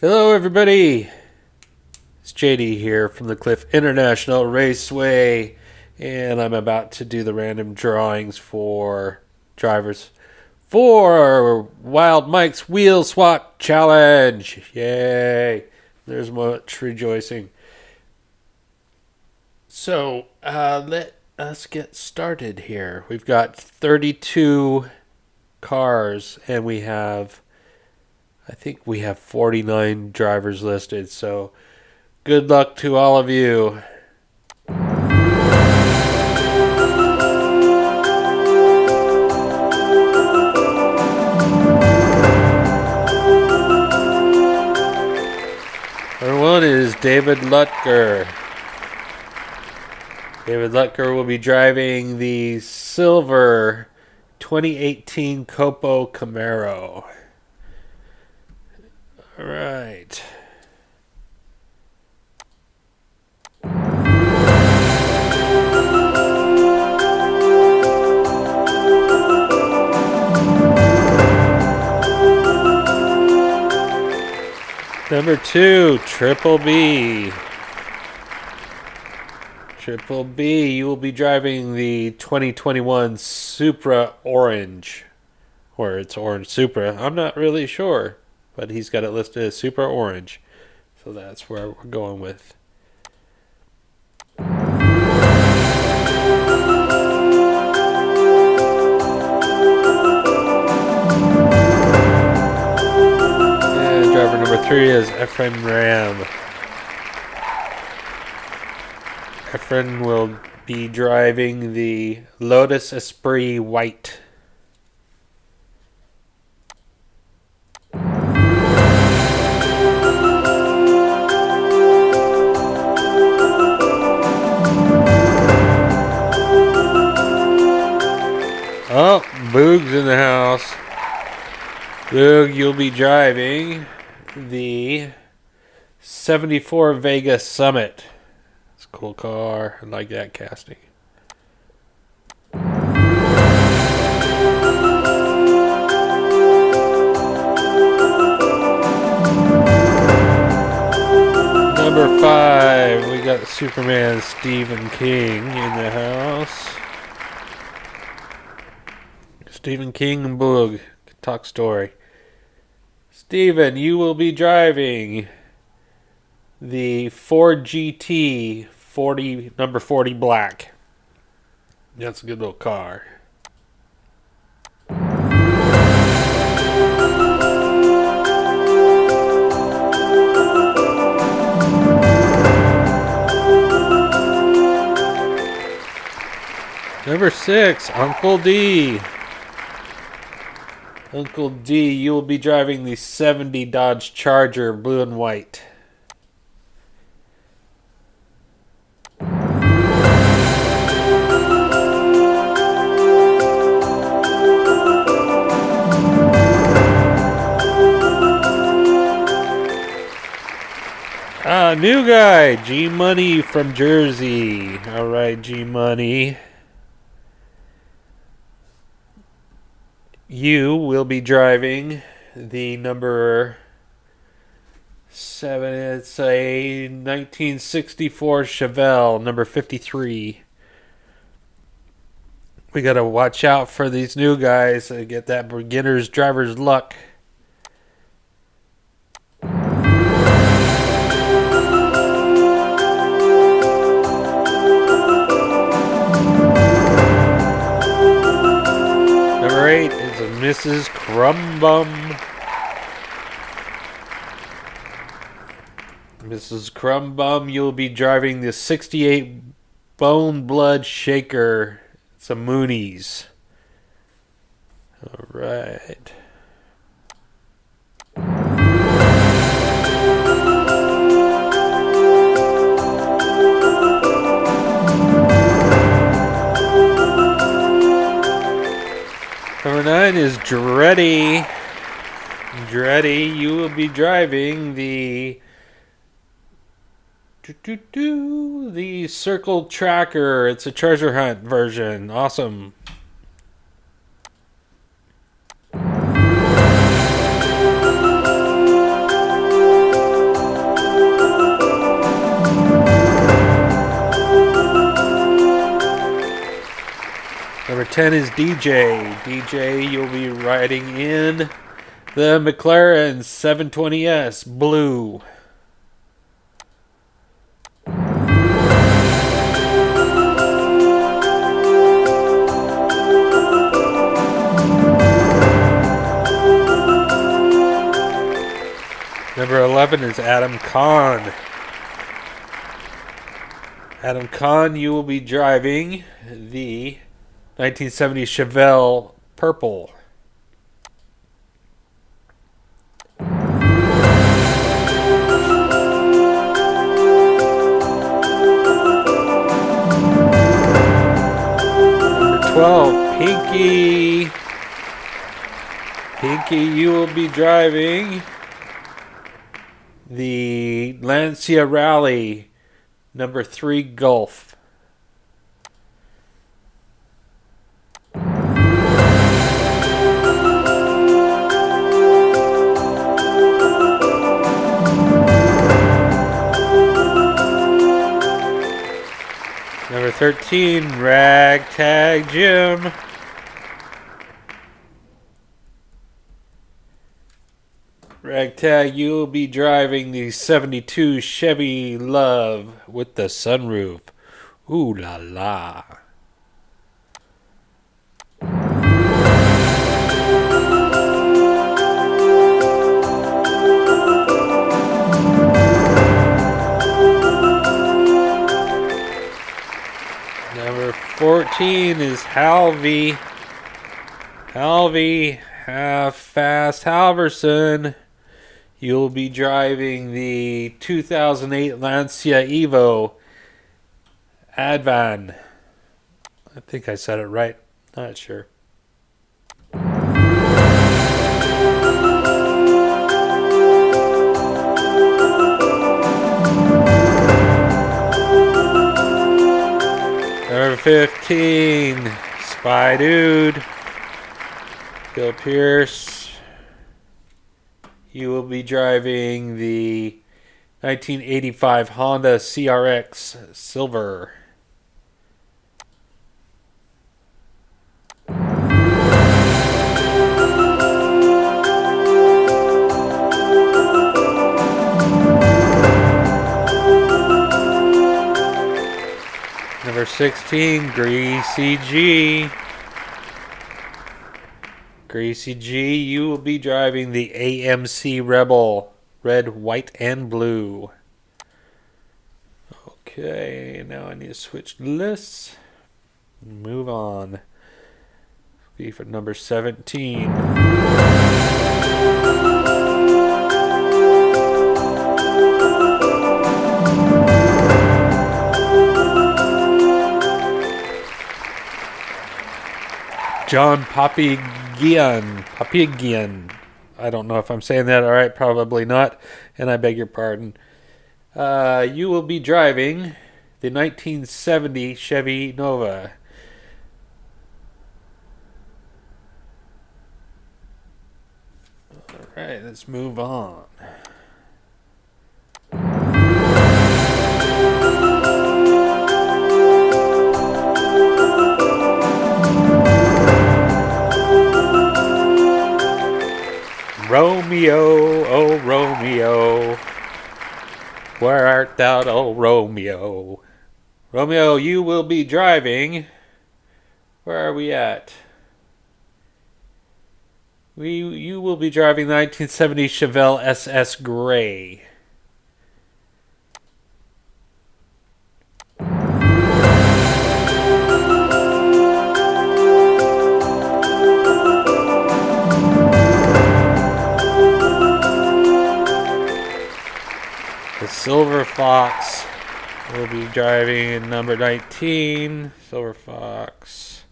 Hello everybody, it's JD here from the Cliff International Raceway, and I'm about to do the random drawings for drivers for Wild Mike's Wheel Swap Challenge. Yay, there's much rejoicing. So let us get started here. We've got 32 cars and I think we have 49 drivers listed, so good luck to all of you. Number one is David Luttger. David Luttger will be driving the silver 2018 Copo Camaro. All right. Number two, Triple B. Triple B, you will be driving the 2021 Supra Orange. Or it's Orange Supra. I'm not really sure. But he's got it listed as Super Orange. So that's where we're going with. And driver number 3 is Efren RAM. Efren will be driving the Lotus Esprit White. Oh, Boog's in the house. Boog, you'll be driving the 74 Vegas Summit. It's a cool car. I like that casting. Number 5, we got Superman Stephen King in the house. Stephen King and Boog, talk story. Stephen, you will be driving the Ford GT 40, number 40 black. That's a good little car. Number 6, Uncle D. Uncle D, you will be driving the 70 Dodge Charger blue and white. New guy, G Money from Jersey. All right, G Money. You will be driving the number 7. It's a 1964 Chevelle, number 53. We got to watch out for these new guys to get that beginner's driver's luck. Number 8 is a Mrs. Crum-Bum. Mrs. Crum-Bum, you'll be driving the 68 Bone Blood Shaker. It's a Moonies. All right. Number 9 is Dreddy. Dreddy, you will be driving the the Circle Tracker. It's a treasure hunt version. Awesome. 10 is DJ. DJ, you'll be riding in the McLaren 720S Blue. Number 11 is Adam Kahn. Adam Kahn, you will be driving the 1970 Chevelle Purple. Number 12, Pinky. Pinky, you will be driving the Lancia Rally number 3 Gulf. Number 13, Ragtag Jim. Ragtag, you'll be driving the 72 Chevy Love with the sunroof. Ooh la la. Number 14 is Halvey. Halvey, Fast Halverson. You'll be driving the 2008 Lancia Evo Advan. I think I said it right. Not sure. Number 15, Spy Dude. Bill Pierce. You will be driving the 1985 Honda CRX Silver. Number 16, Greasy G. Greasy G, you will be driving the AMC Rebel, red, white, and blue. Okay, now I need to switch lists. Move on. Be for number 17. John Papigian. I don't know if I'm saying that all right. Probably not. And I beg your pardon. You will be driving the 1970 Chevy Nova. All right, let's move on. Romeo, oh Romeo, where art thou, oh Romeo? Romeo, you will be driving. Where are we at? You will be driving the 1970 Chevelle SS Gray. The Silver Fox will be driving in number 19. Silver Fox.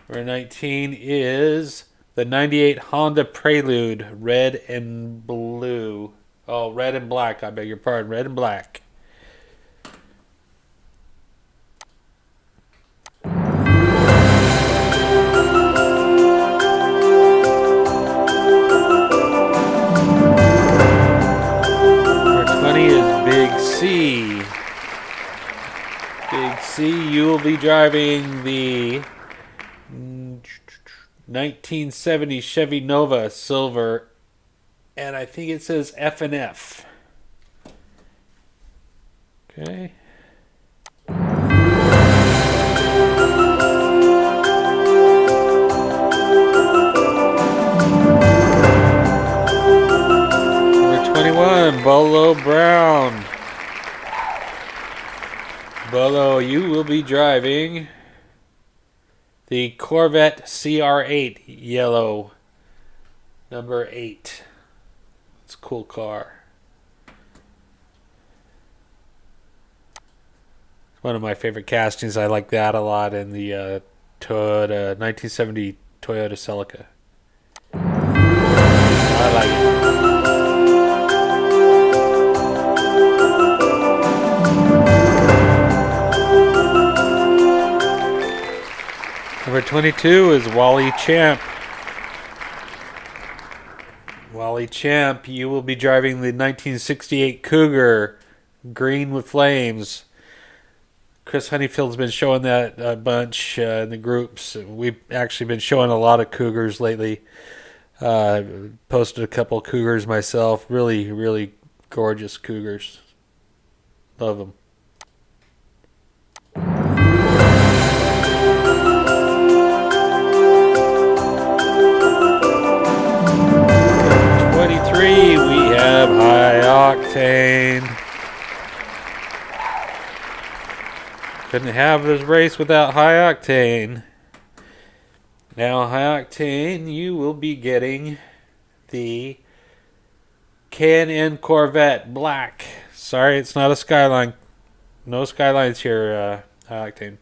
Number 19 is the 98 Honda Prelude, red and blue. Oh, red and black. I beg your pardon. Red and black. C. Big C, you will be driving the 1970 Chevy Nova silver, and I think it says F and F. Okay. Number 21, Bolo Brown. Bolo, you will be driving the Corvette CR8 yellow, number 8. It's a cool car. One of my favorite castings. I like that a lot in the Toyota 1970 Toyota Celica. I like it. Number 22 is Wally Champ. Wally Champ, you will be driving the 1968 Cougar, green with flames. Chris Honeyfield's been showing that a bunch in the groups. We've actually been showing a lot of Cougars lately. Posted a couple Cougars myself. Really, really gorgeous Cougars. Love them. We have High Octane. Couldn't have this race without High Octane. Now, High Octane, you will be getting the K&N Corvette Black. Sorry, it's not a Skyline. No Skylines here, High Octane.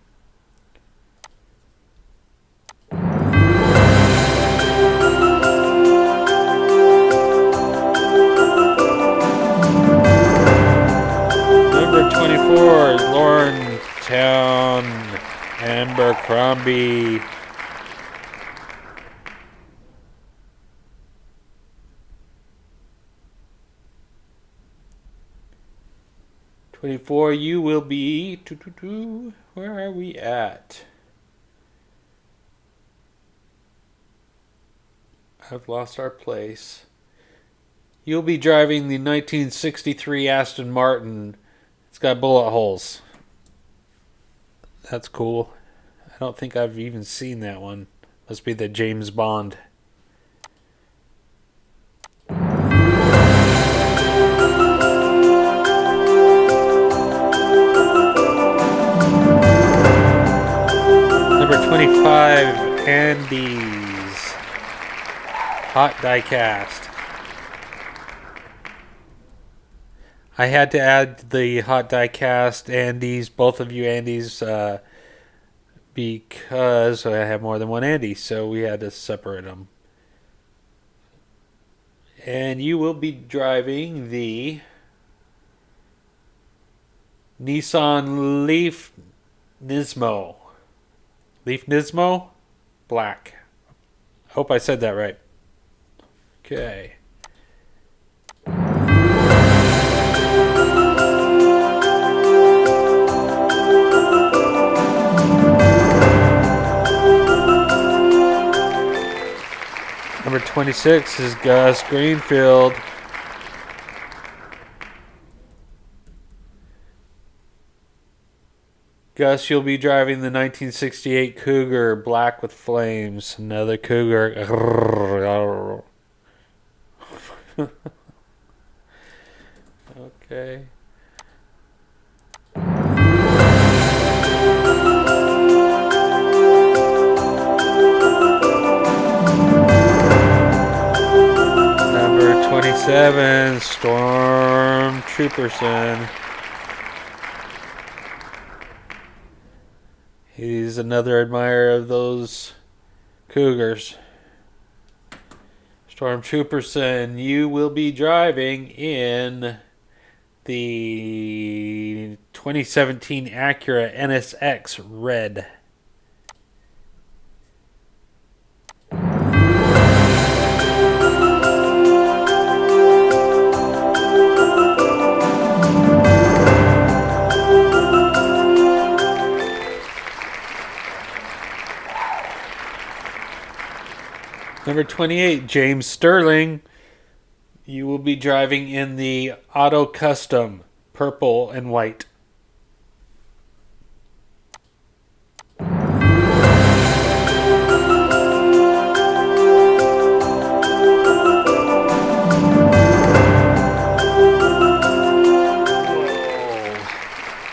Number 24 is Loren T Ambercrombie. You will be. Where are we at? I've lost our place. You'll be driving the 1963 Aston Martin. It's got bullet holes. That's cool. I don't think I've even seen that one. Must be the James Bond. Number 25, Andes. Hot Diecast. I had to add the Hot Diecast Andes, both of you Andes, because I have more than one Andy, so we had to separate them. And you will be driving the Nissan Leaf Nismo. Leaf Nismo? Black. I hope I said that right. Okay. Number 26 is Gus Greenfield. Gus, you'll be driving the 1968 Cougar, black with flames. Another Cougar. Okay. Number 27, Storm Trooperson. He's another admirer of those Cougars. Storm Trooperson, you will be driving in the 2017 Acura NSX Red. Number 28, James Sterling. You will be driving in the Auto Custom, purple and white.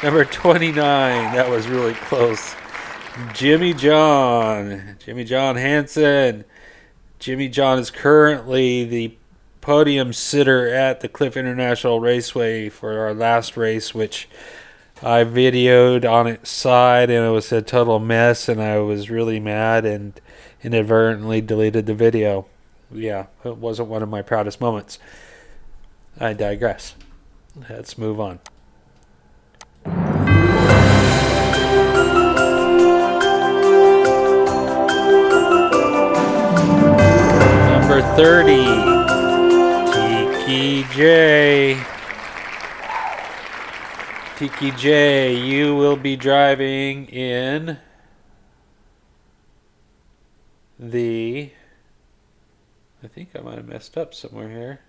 Number 29, that was really close. Jimmy John Hansen. Jimmy John is currently the podium sitter at the Cliff International Raceway for our last race, which I videoed on its side, and it was a total mess, and I was really mad and inadvertently deleted the video. Yeah, it wasn't one of my proudest moments. I digress. Let's move on. Number 30, Tiki J. Tiki J, you will be driving in the... I think I might have messed up somewhere here.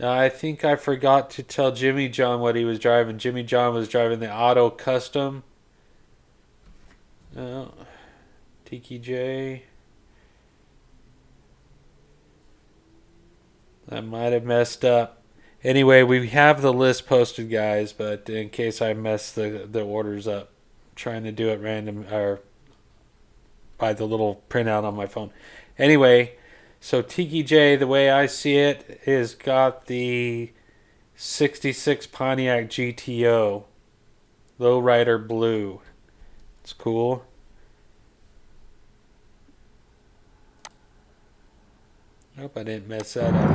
I think I forgot to tell Jimmy John what he was driving. Jimmy John was driving the Auto Custom. Oh, Tiki J. I might have messed up. Anyway, we have the list posted, guys, but in case I mess the orders up, I'm trying to do it random or by the little printout on my phone. Anyway, so Tiki J, the way I see it, is got the 66 Pontiac GTO Lowrider Blue. It's cool. Hope I didn't mess that up.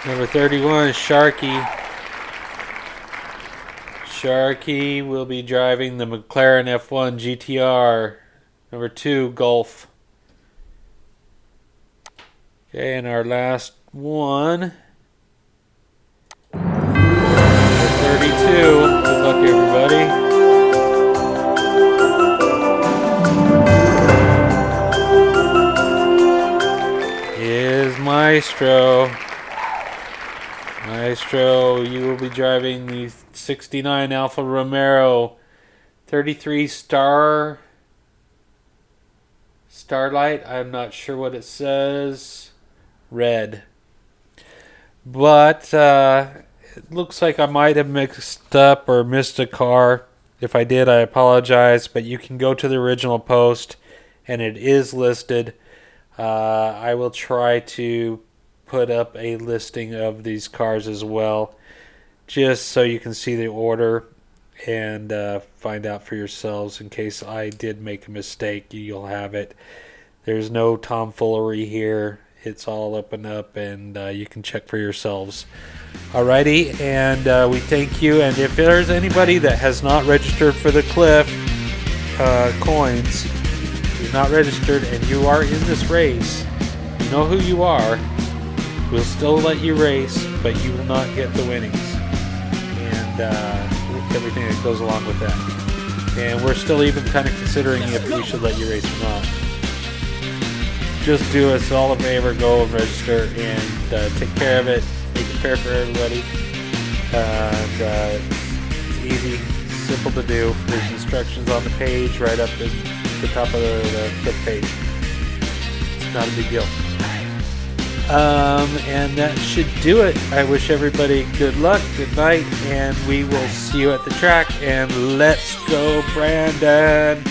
Number 31 is Sharky. Sharky will be driving the McLaren F1 GTR. Number 2, Golf. Okay, and our last one. 32. Good luck, everybody. Is Mystro. Mystro, you will be driving the 69 Alfa Romeo 33 Starlight. I'm not sure what it says. Red. But it looks like I might have mixed up or missed a car. If I did, I apologize, but you can go to the original post and it is listed. I will try to put up a listing of these cars as well, just so you can see the order and find out for yourselves. In case I did make a mistake, you'll have it. There's no tomfoolery here. It's all up and up, and you can check for yourselves. Alrighty, and we thank you. And if there's anybody that has not registered for the Cliff coins, you're not registered, and you are in this race, you know who you are. We'll still let you race, but you will not get the winnings and everything that goes along with that. And we're still even kind of considering if we should let you race or not. Just do us all a favor, go and register and take care of it. Make it fair for everybody. It's easy, simple to do. There's instructions on the page right up in the top of the page. It's not a big deal. And that should do it. I wish everybody good luck, good night, and we will see you at the track. And let's go, Brandon!